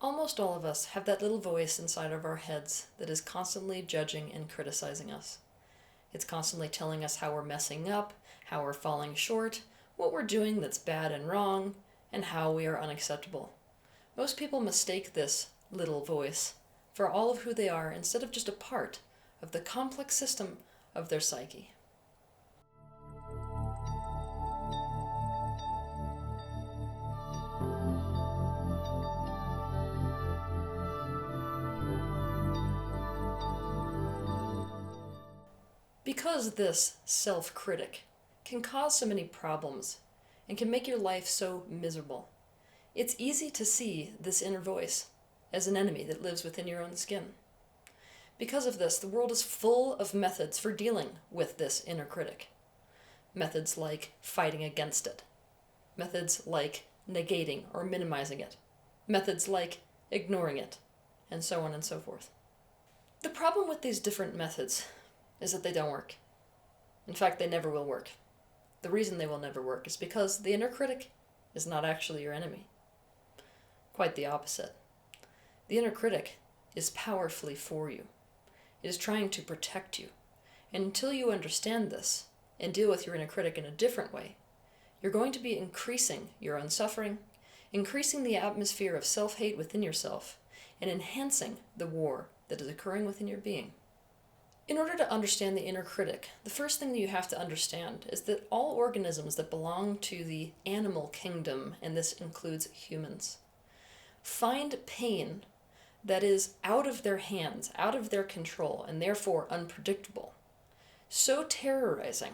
Almost all of us have that little voice inside of our heads that is constantly judging and criticizing us. It's constantly telling us how we're messing up, how we're falling short, what we're doing that's bad and wrong, and how we are unacceptable. Most people mistake this little voice for all of who they are instead of just a part of the complex system of their psyche. Because this self-critic can cause so many problems and can make your life so miserable, it's easy to see this inner voice as an enemy that lives within your own skin. Because of this, the world is full of methods for dealing with this inner critic. Methods like fighting against it. Methods like negating or minimizing it. Methods like ignoring it, and so on and so forth. The problem with these different methods is that they don't work. In fact, they never will work. The reason they will never work is because the inner critic is not actually your enemy. Quite the opposite. The inner critic is powerfully for you. It is trying to protect you. And until you understand this and deal with your inner critic in a different way, you're going to be increasing your own suffering, increasing the atmosphere of self-hate within yourself, and enhancing the war that is occurring within your being. In order to understand the inner critic, the first thing that you have to understand is that all organisms that belong to the animal kingdom, and this includes humans, find pain that is out of their hands, out of their control, and therefore unpredictable, so terrorizing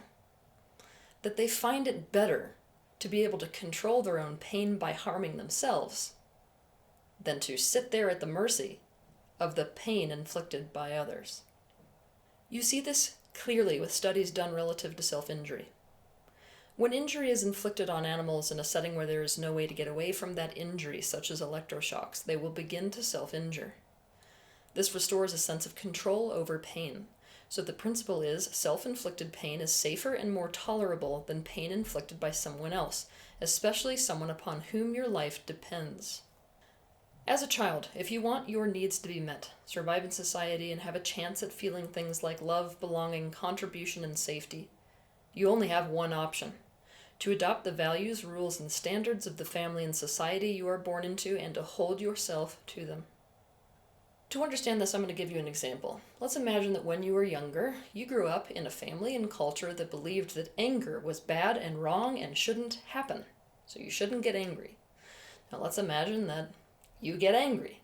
that they find it better to be able to control their own pain by harming themselves than to sit there at the mercy of the pain inflicted by others. You see this clearly with studies done relative to self-injury. When injury is inflicted on animals in a setting where there is no way to get away from that injury, such as electroshocks, they will begin to self-injure. This restores a sense of control over pain. So the principle is self-inflicted pain is safer and more tolerable than pain inflicted by someone else, especially someone upon whom your life depends. As a child, if you want your needs to be met, survive in society, and have a chance at feeling things like love, belonging, contribution, and safety, you only have one option: to adopt the values, rules, and standards of the family and society you are born into and to hold yourself to them. To understand this, I'm going to give you an example. Let's imagine that when you were younger, you grew up in a family and culture that believed that anger was bad and wrong and shouldn't happen, so you shouldn't get angry. Now let's imagine that you get angry.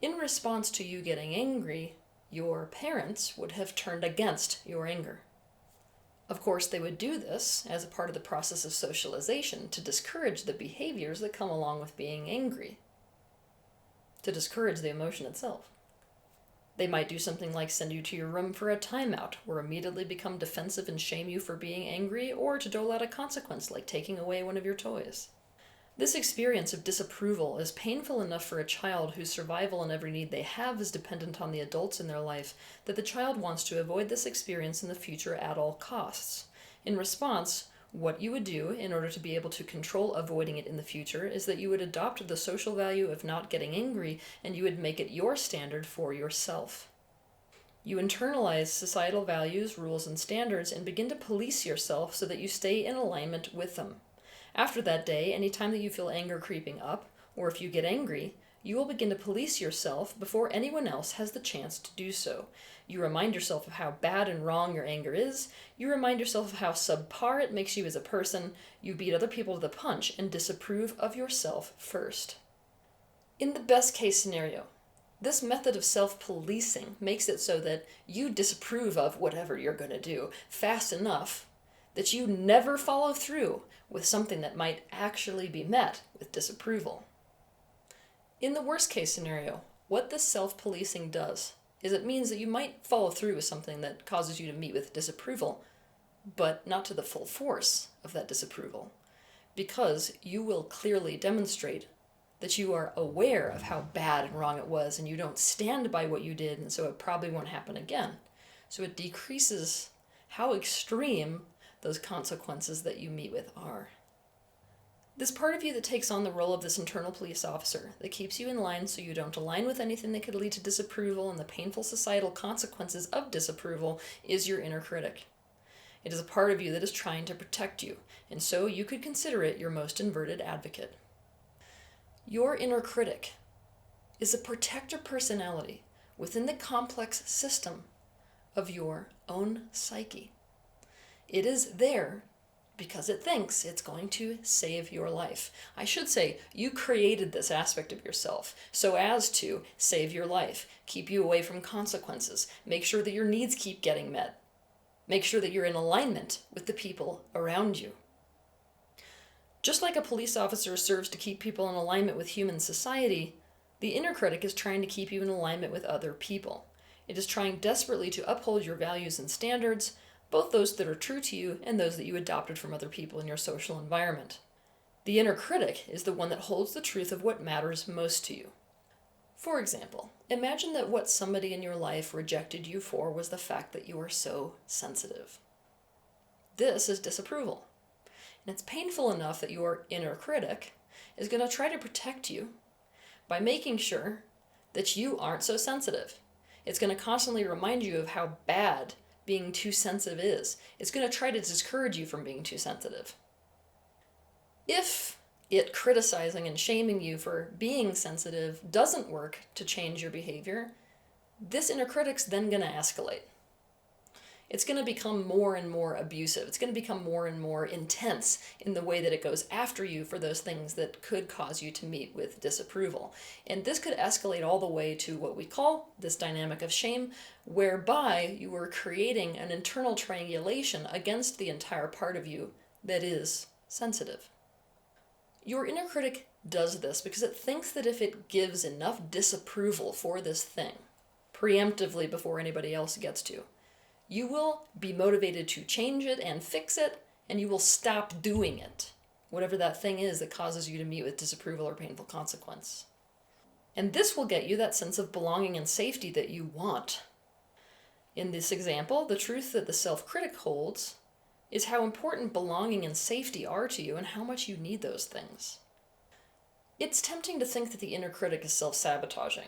In response to you getting angry, your parents would have turned against your anger. Of course, they would do this as a part of the process of socialization to discourage the behaviors that come along with being angry, to discourage the emotion itself. They might do something like send you to your room for a timeout, or immediately become defensive and shame you for being angry, or to dole out a consequence like taking away one of your toys. This experience of disapproval is painful enough for a child whose survival and every need they have is dependent on the adults in their life that the child wants to avoid this experience in the future at all costs. In response, what you would do in order to be able to control avoiding it in the future is that you would adopt the social value of not getting angry, and you would make it your standard for yourself. You internalize societal values, rules, and standards and begin to police yourself so that you stay in alignment with them. After that day, anytime that you feel anger creeping up, or if you get angry, you will begin to police yourself before anyone else has the chance to do so. You remind yourself of how bad and wrong your anger is. You remind yourself of how subpar it makes you as a person. You beat other people to the punch and disapprove of yourself first. In the best case scenario, this method of self-policing makes it so that you disapprove of whatever you're going to do fast enough that you never follow through with something that might actually be met with disapproval. In the worst case scenario, what this self-policing does is it means that you might follow through with something that causes you to meet with disapproval, but not to the full force of that disapproval, because you will clearly demonstrate that you are aware of how bad and wrong it was, and you don't stand by what you did, and so it probably won't happen again. So it decreases how extreme those consequences that you meet with are. This part of you that takes on the role of this internal police officer, that keeps you in line so you don't align with anything that could lead to disapproval and the painful societal consequences of disapproval, is your inner critic. It is a part of you that is trying to protect you, and so you could consider it your most inverted advocate. Your inner critic is a protector personality within the complex system of your own psyche. It is there because it thinks it's going to save your life. I should say, you created this aspect of yourself so as to save your life, keep you away from consequences, make sure that your needs keep getting met, make sure that you're in alignment with the people around you. Just like a police officer serves to keep people in alignment with human society, the inner critic is trying to keep you in alignment with other people. It is trying desperately to uphold your values and standards, both those that are true to you and those that you adopted from other people in your social environment. The inner critic is the one that holds the truth of what matters most to you. For example, imagine that what somebody in your life rejected you for was the fact that you are so sensitive. This is disapproval. And it's painful enough that your inner critic is going to try to protect you by making sure that you aren't so sensitive. It's going to constantly remind you of how bad being too sensitive is. It's going to try to discourage you from being too sensitive. If it criticizing and shaming you for being sensitive doesn't work to change your behavior, this inner critic's then going to escalate. It's going to become more and more abusive. It's going to become more and more intense in the way that it goes after you for those things that could cause you to meet with disapproval. And this could escalate all the way to what we call this dynamic of shame, whereby you are creating an internal triangulation against the entire part of you that is sensitive. Your inner critic does this because it thinks that if it gives enough disapproval for this thing, preemptively before anybody else gets to, you will be motivated to change it and fix it, and you will stop doing it, whatever that thing is that causes you to meet with disapproval or painful consequence. And this will get you that sense of belonging and safety that you want. In this example, the truth that the self-critic holds is how important belonging and safety are to you and how much you need those things. It's tempting to think that the inner critic is self-sabotaging.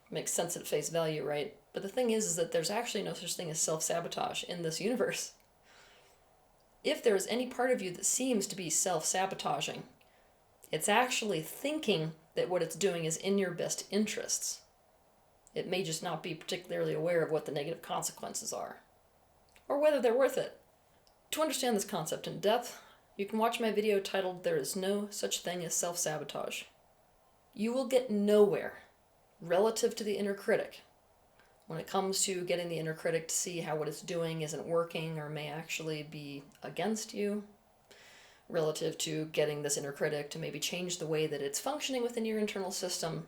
Makes sense at face value, right? But the thing is that there's actually no such thing as self-sabotage in this universe. If there is any part of you that seems to be self-sabotaging, it's actually thinking that what it's doing is in your best interests. It may just not be particularly aware of what the negative consequences are, or whether they're worth it. To understand this concept in depth, you can watch my video titled "There is no such thing as self-sabotage." You will get nowhere relative to the inner critic when it comes to getting the inner critic to see how what it's doing isn't working or may actually be against you, relative to getting this inner critic to maybe change the way that it's functioning within your internal system,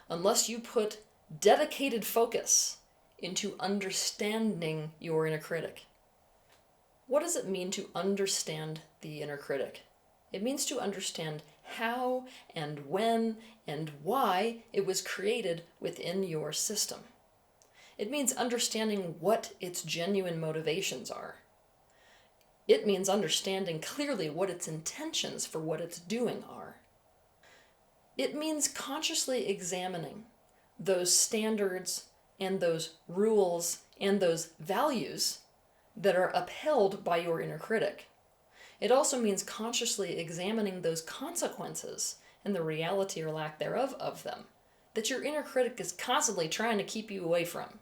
unless you put dedicated focus into understanding your inner critic. What does it mean to understand the inner critic? It means to understand how and when and why it was created within your system. It means understanding what its genuine motivations are. It means understanding clearly what its intentions for what it's doing are. It means consciously examining those standards and those rules and those values that are upheld by your inner critic. It also means consciously examining those consequences and the reality or lack thereof of them that your inner critic is constantly trying to keep you away from.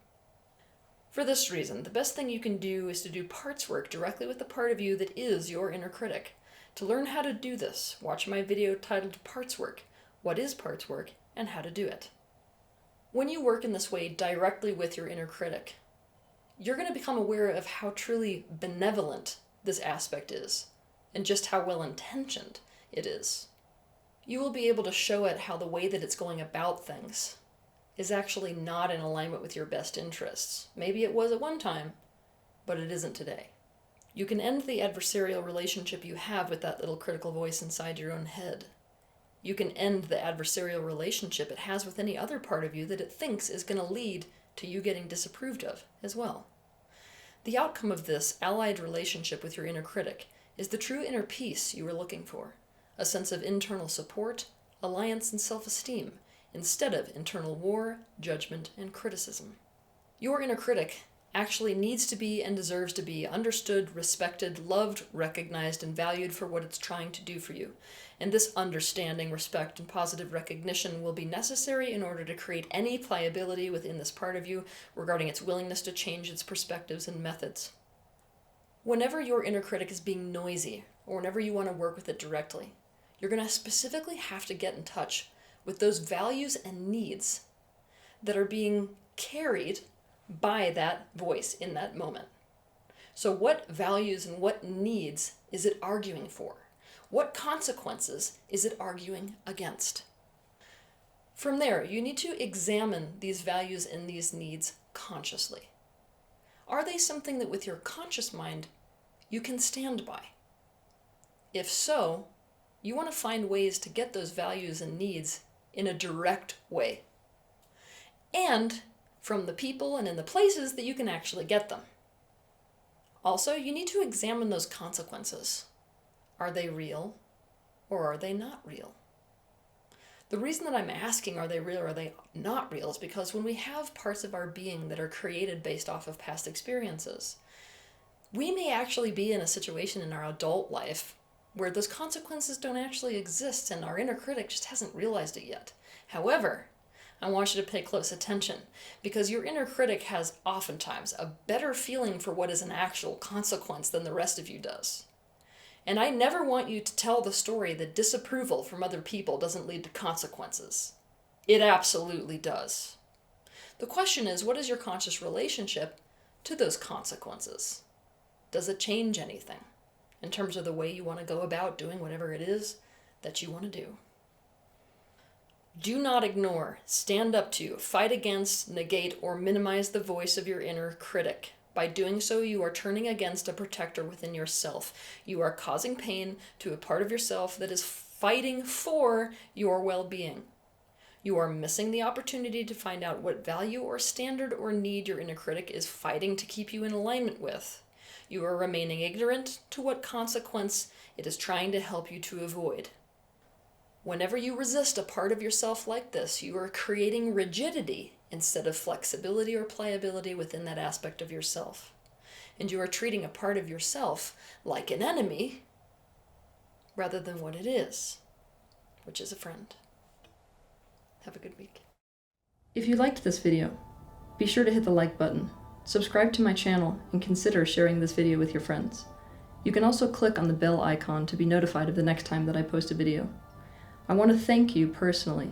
For this reason, the best thing you can do is to do parts work directly with the part of you that is your inner critic. To learn how to do this, watch my video titled Parts Work, What is Parts Work, and How to Do It. When you work in this way directly with your inner critic, you're going to become aware of how truly benevolent this aspect is, and just how well-intentioned it is. You will be able to show it how the way that it's going about things is actually not in alignment with your best interests. Maybe it was at one time, but it isn't today. You can end the adversarial relationship you have with that little critical voice inside your own head. You can end the adversarial relationship it has with any other part of you that it thinks is going to lead to you getting disapproved of as well. The outcome of this allied relationship with your inner critic is the true inner peace you were looking for, a sense of internal support, alliance, and self-esteem, instead of internal war, judgment, and criticism. Your inner critic actually needs to be and deserves to be understood, respected, loved, recognized, and valued for what it's trying to do for you. And this understanding, respect, and positive recognition will be necessary in order to create any pliability within this part of you regarding its willingness to change its perspectives and methods. Whenever your inner critic is being noisy, or whenever you want to work with it directly, you're going to specifically have to get in touch with those values and needs that are being carried by that voice in that moment. So what values and what needs is it arguing for? What consequences is it arguing against? From there, you need to examine these values and these needs consciously. Are they something that with your conscious mind you can stand by? If so, you want to find ways to get those values and needs in a direct way. And from the people and in the places that you can actually get them. Also, you need to examine those consequences. Are they real or are they not real? The reason that I'm asking are they real or are they not real is because when we have parts of our being that are created based off of past experiences, we may actually be in a situation in our adult life where those consequences don't actually exist and our inner critic just hasn't realized it yet. However, I want you to pay close attention because your inner critic has oftentimes a better feeling for what is an actual consequence than the rest of you does. And I never want you to tell the story that disapproval from other people doesn't lead to consequences. It absolutely does. The question is, what is your conscious relationship to those consequences? Does it change anything in terms of the way you want to go about doing whatever it is that you want to do? Do not ignore, stand up to, fight against, negate, or minimize the voice of your inner critic. By doing so, you are turning against a protector within yourself. You are causing pain to a part of yourself that is fighting for your well-being. You are missing the opportunity to find out what value or standard or need your inner critic is fighting to keep you in alignment with. You are remaining ignorant to what consequence it is trying to help you to avoid. Whenever you resist a part of yourself like this, you are creating rigidity instead of flexibility or pliability within that aspect of yourself. And you are treating a part of yourself like an enemy rather than what it is, which is a friend. Have a good week. If you liked this video, be sure to hit the like button, subscribe to my channel, and consider sharing this video with your friends. You can also click on the bell icon to be notified of the next time that I post a video. I want to thank you personally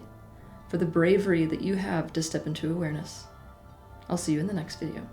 for the bravery that you have to step into awareness. I'll see you in the next video.